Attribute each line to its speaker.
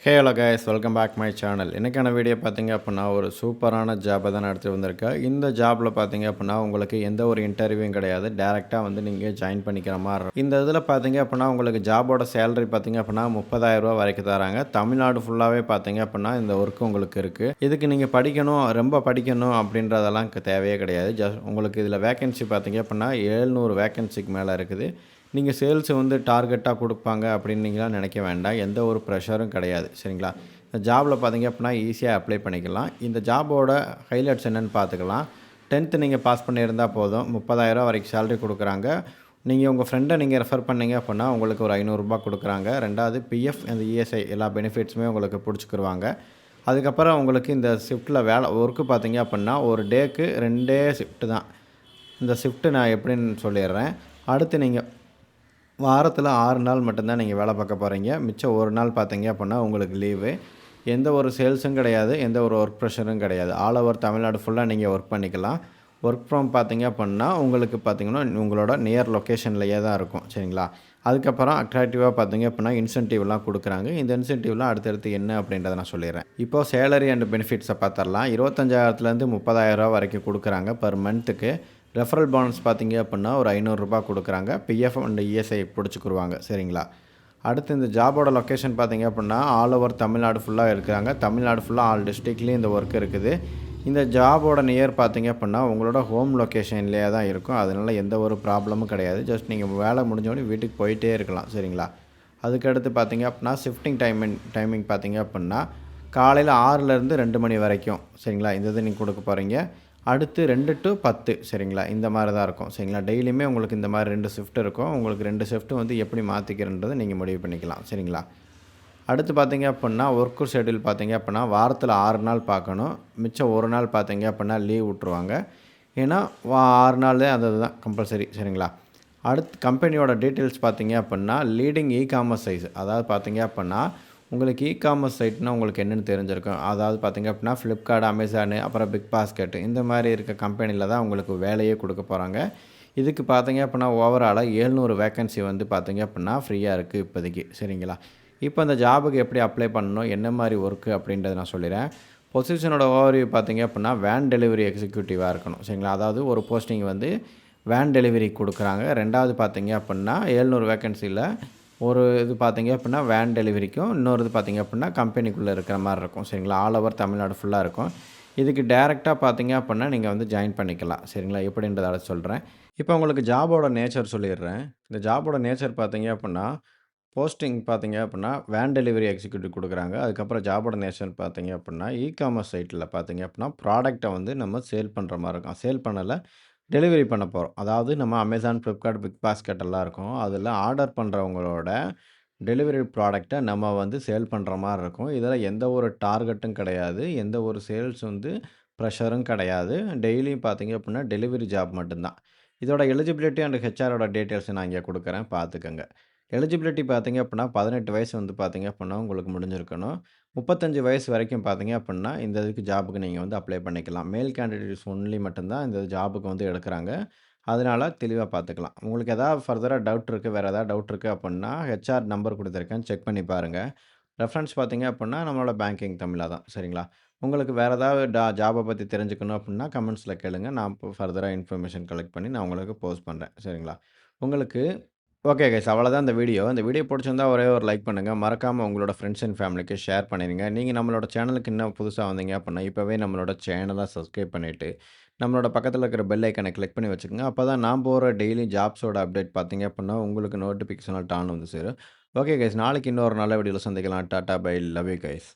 Speaker 1: Hello guys, welcome back my channel. இன்றைக்கான video பார்த்தீங்க அப்படின்னா ஒரு சூப்பரான ஜாப்பை தான் நான் எடுத்துகிட்டு வந்திருக்கேன். இந்த ஜாப்பில் பார்த்தீங்க அப்படின்னா உங்களுக்கு எந்த ஒரு இன்டர்வியூவும் கிடையாது. டேரெக்டாக வந்து நீங்கள் ஜாயின் பண்ணிக்கிற மாதிரி இருக்கும். இந்த இதில் பார்த்தீங்க அப்படின்னா உங்களுக்கு ஜாபோட சேலரி பார்த்தீங்க அப்படின்னா 30,000 வரைக்கும் தராங்க. தமிழ்நாடு ஃபுல்லாகவே பார்த்தீங்க அப்படின்னா இந்த ஒர்க் உங்களுக்கு இருக்குது. இதுக்கு நீங்கள் படிக்கணும், ரொம்ப படிக்கணும் அப்படின்றதெல்லாம் தேவையே கிடையாது. உங்களுக்கு இதில் வேக்கன்சி பார்த்தீங்க அப்படின்னா 700 வேக்கன்சிக்கு மேலே இருக்குது. நீங்கள் சேல்ஸ் வந்து டார்கெட்டாக கொடுப்பாங்க அப்படின்னு நீங்களாம் நினைக்க வேண்டாம். எந்த ஒரு ப்ரெஷரும் கிடையாது, சரிங்களா? இந்த ஜாபில் பார்த்தீங்க அப்படின்னா ஈஸியாக அப்ளை பண்ணிக்கலாம். இந்த ஜாபோட ஹைலைட்ஸ் என்னென்னு பார்த்துக்கலாம். 10th நீங்கள் பாஸ் பண்ணியிருந்தால் போதும். 30,000 வரைக்கும் சேலரி கொடுக்குறாங்க. நீங்கள் உங்கள் ஃப்ரெண்டை நீங்கள் ரெஃபர் பண்ணீங்க அப்படின்னா உங்களுக்கு ஒரு 500 கொடுக்குறாங்க. ரெண்டாவது பிஎஃப் அந்த இஎஸ்ஐ எல்லா பெனிஃபிட்ஸுமே உங்களுக்கு பிடிச்சிக்கிருவாங்க. அதுக்கப்புறம் உங்களுக்கு இந்த ஷிஃப்ட்டில் ஒர்க்கு பார்த்தீங்க அப்படின்னா ஒரு டேக்கு 2 ஷிஃப்ட்டு தான். இந்த ஷிஃப்ட்டு நான் எப்படின்னு சொல்லிடுறேன். அடுத்து நீங்கள் வாரத்தில் 6 நாள் மட்டும்தான் நீங்கள் வேலை பார்க்க போகிறீங்க. மிச்சம் ஒரு நாள் பார்த்தீங்க அப்படின்னா உங்களுக்கு லீவு. எந்த ஒரு சேல்ஸும் கிடையாது, எந்த ஒரு ஒர்க் ப்ரெஷரும் கிடையாது. ஆல் ஓவர் தமிழ்நாடு ஃபுல்லாக நீங்கள் ஒர்க் பண்ணிக்கலாம். ஒர்க் ஃப்ரம் பார்த்தீங்க அப்படின்னா உங்களுக்கு பார்த்தீங்கன்னா உங்களோட நியர் லொக்கேஷன்லேயே தான் இருக்கும், சரிங்களா? அதுக்கப்புறம் அட்ராக்டிவாக பார்த்தீங்க அப்படின்னா இன்சென்டிவ்லாம் கொடுக்குறாங்க. இந்த இன்சென்டிவ்லாம் அடுத்தடுத்து என்ன அப்படின்றத நான் சொல்லிடுறேன். இப்போது சேலரி அண்ட் பெனிஃபிட்ஸை பார்த்துடலாம். 25,000லேருந்து 30,000 வரைக்கும் கொடுக்குறாங்க பர் மந்த்துக்கு. ரெஃபரல் போனஸ் பார்த்தீங்க அப்படின்னா ஒரு 500 கொடுக்குறாங்க. பிஎஃப் அண்ட் இஎஸ்ஐ பிடிச்சிக்குருவாங்க, சரிங்களா? அடுத்து இந்த ஜாபோட லொக்கேஷன் பார்த்தீங்க அப்படின்னா ஆல் ஓவர் தமிழ்நாடு ஃபுல்லாக இருக்கிறாங்க. தமிழ்நாடு ஃபுல்லாக ஆல் டிஸ்ட்ரிக்ட்லேயும் இந்த ஒர்க் இருக்குது. இந்த ஜாபோட நியர் பார்த்தீங்க அப்படின்னா உங்களோட ஹோம் லொக்கேஷன்லேயே தான் இருக்கும். அதனால் எந்த ஒரு ப்ராப்ளமும் கிடையாது. ஜஸ்ட் நீங்கள் வேலை முடிஞ்சோடனே வீட்டுக்கு போயிட்டே இருக்கலாம், சரிங்களா? அதுக்கடுத்து பார்த்தீங்க அப்படின்னா ஷிஃப்டிங் டைமிங் பார்த்தீங்க அப்படின்னா காலையில் 6லேருந்து 2 மணி வரைக்கும், சரிங்களா? இந்த இது நீங்கள் கொடுக்க போகிறீங்க. அடுத்து 2 to 10, சரிங்களா? இந்த மாதிரி தான் இருக்கும், சரிங்களா? டெய்லியுமே உங்களுக்கு இந்த மாதிரி 2 ஷிஃப்ட் இருக்கும். உங்களுக்கு 2 ஷிஃப்ட்டு வந்து எப்படி மாற்றிக்கிறன்றதை நீங்கள் முடிவு பண்ணிக்கலாம், சரிங்களா? அடுத்து பார்த்தீங்க அப்படின்னா ஒர்க்கு ஷெட்யூல் பார்த்தீங்க அப்படின்னா வாரத்தில் 6 நாள் பார்க்கணும். மிச்சம் ஒரு நாள் பார்த்தீங்க அப்படின்னா லீவ் விட்ருவாங்க. ஏன்னா 6 நாள் அது தான் கம்பல்சரி, சரிங்களா? அடுத்து கம்பெனியோட டீட்டெயில்ஸ் பார்த்தீங்க அப்படின்னா லீடிங் காமர்ஸ் சைஸ், அதாவது பார்த்தீங்க அப்படின்னா உங்களுக்கு காமர்ஸ் சைட்னால் உங்களுக்கு என்னென்னு தெரிஞ்சிருக்கும். அதாவது பார்த்திங்க அப்படின்னா ஃப்ளிப்கார்ட், அமேசானு, அப்புறம் பிக் பாஸ்கெட் இந்த மாதிரி இருக்க கம்பெனியில் தான் உங்களுக்கு வேலையே கொடுக்க போகிறாங்க. இதுக்கு பார்த்தீங்க அப்படின்னா ஓவராலாக 700 வேக்கன்சி வந்து பார்த்திங்க அப்படின்னா ஃப்ரீயாக இருக்குது இப்போதைக்கு, சரிங்களா? இப்போ அந்த ஜாபுக்கு எப்படி அப்ளை பண்ணணும், என்ன மாதிரி ஒர்க்கு அப்படின்றத நான் சொல்லிடுறேன். பொசிஷனோட ஓவர்வியூ பார்த்திங்க அப்படின்னா வேன் டெலிவரி எக்ஸிக்யூட்டிவாக இருக்கணும், சரிங்களா? அதாவது ஒரு போஸ்டிங் வந்து வேன் டெலிவரி கொடுக்குறாங்க. ரெண்டாவது பார்த்திங்க அப்படின்னா 700 வேக்கன்சியில் ஒரு இது பார்த்தீங்க அப்படின்னா வேன் டெலிவரிக்கும், இன்னொரு இது பார்த்தீங்க அப்படின்னா கம்பெனிக்குள்ளே இருக்கிற மாதிரி இருக்கும், சரிங்களா? ஆல் ஓவர் தமிழ்நாடு ஃபுல்லாக இருக்கும். இதுக்கு டேரெக்டாக பார்த்தீங்க அப்படின்னா நீங்கள் வந்து ஜாயின் பண்ணிக்கலாம், சரிங்களா? எப்படின்றத சொல்கிறேன். இப்போ உங்களுக்கு ஜாபோட நேச்சர் சொல்லிடுறேன். இந்த ஜாபோட நேச்சர் பார்த்தீங்க அப்படின்னா போஸ்டிங் பார்த்தீங்க அப்படின்னா வேன் டெலிவரி எக்ஸிக்யூட்டிவ் கொடுக்குறாங்க. அதுக்கப்புறம் ஜாபோட நேச்சர் பார்த்தீங்க அப்படின்னா காமர்ஸ் சைட்டில் பார்த்தீங்க அப்படின்னா ப்ராடக்ட்டை வந்து நம்ம சேல் பண்ணுற மாதிரி இருக்கும். சேல் பண்ணலை, டெலிவரி பண்ண போகிறோம். அதாவது நம்ம அமேசான், ஃப்ளிப்கார்ட், பிக் பாஸ்கெட் எல்லாம் இருக்கும். அதில் ஆர்டர் பண்ணுறவங்களோட டெலிவரி ப்ராடக்ட்டை நம்ம வந்து சேல் பண்ணுற மாதிரி இருக்கும். இதில் எந்த ஒரு டார்கெட்டும் கிடையாது. எந்த ஒரு சேல்ஸ் வந்து ப்ரெஷரும் கிடையாது. டெய்லியும் பார்த்தீங்க அப்படின்னா டெலிவரி ஜாப் மட்டும்தான். இதோட எலிஜிபிலிட்டி அண்ட் ஹெச்ஆரோட டீட்டெயில்ஸ் நான் இங்கே கொடுக்குறேன், பார்த்துக்கங்க. எலிஜிபிலிட்டி பார்த்தீங்க அப்படின்னா 18 வயசு வந்து பார்த்தீங்க அப்படின்னா உங்களுக்கு முடிஞ்சிருக்கணும். 35 வயசு வரைக்கும் பார்த்தீங்க அப்படின்னா இந்த இதுக்கு ஜாபுக்கு நீங்கள் வந்து அப்ளை பண்ணிக்கலாம். மேல் கேண்டிடேட்ஸ் ஒன்லி மட்டும்தான் இந்த ஜாபுக்கு வந்து எடுக்கிறாங்க. அதனால தெளிவாக பார்த்துக்கலாம். உங்களுக்கு எதாவது ஃபர்தராக டவுட் இருக்குது, வேறு ஏதாவது டவுட் இருக்குது அப்படின்னா ஹெச்ஆர் நம்பர் கொடுத்துருக்கேன், செக் பண்ணி பாருங்கள். ரெஃபரன்ஸ் பார்த்தீங்க அப்படின்னா நம்மளோட பேங்கிங் தமிழா தான், சரிங்களா? உங்களுக்கு வேறு ஏதாவது ஜாபை பற்றி தெரிஞ்சுக்கணும் அப்படின்னா கமெண்ட்ஸில் கேளுங்க. நான் இப்போ ஃபர்தராக இன்ஃபர்மேஷன் கலெக்ட் பண்ணி நான் உங்களுக்கு போஸ்ட் பண்ணுறேன், சரிங்களா? உங்களுக்கு ஓகே கைஸ், அவ்வளோதான் இந்த வீடியோ. இந்த வீடியோ பிடிச்சிருந்தா ஒரே ஒரு லைக் பண்ணுங்கள். மறக்காமல் உங்களோட ஃப்ரெண்ட்ஸ் அண்ட் ஃபேமிலிக்கு ஷேர் பண்ணிடுங்க. நீங்கள் நம்மளோட சேனலுக்கு இன்னும் புதுசாக வந்தீங்க அப்படின்னா இப்போவே நம்மளோட சேனலை சப்ஸ்கிரைப் பண்ணிவிட்டு நம்மளோட பக்கத்தில் இருக்கிற பெல் ஐக்கனை கிளிக் பண்ணி வச்சுக்கோங்க. அப்போ தான் நான் போகிற டெய்லி ஜாப்ஸோட அப்டேட் பார்த்தீங்க அப்படின்னா உங்களுக்கு நோட்டிஃபிகேஷனாக டான் வந்து சேரும். ஓகே கைஸ், நாளைக்கு இன்னொரு நல்ல வீடியோவில் சந்திக்கலாம். Tata bye, love you guys.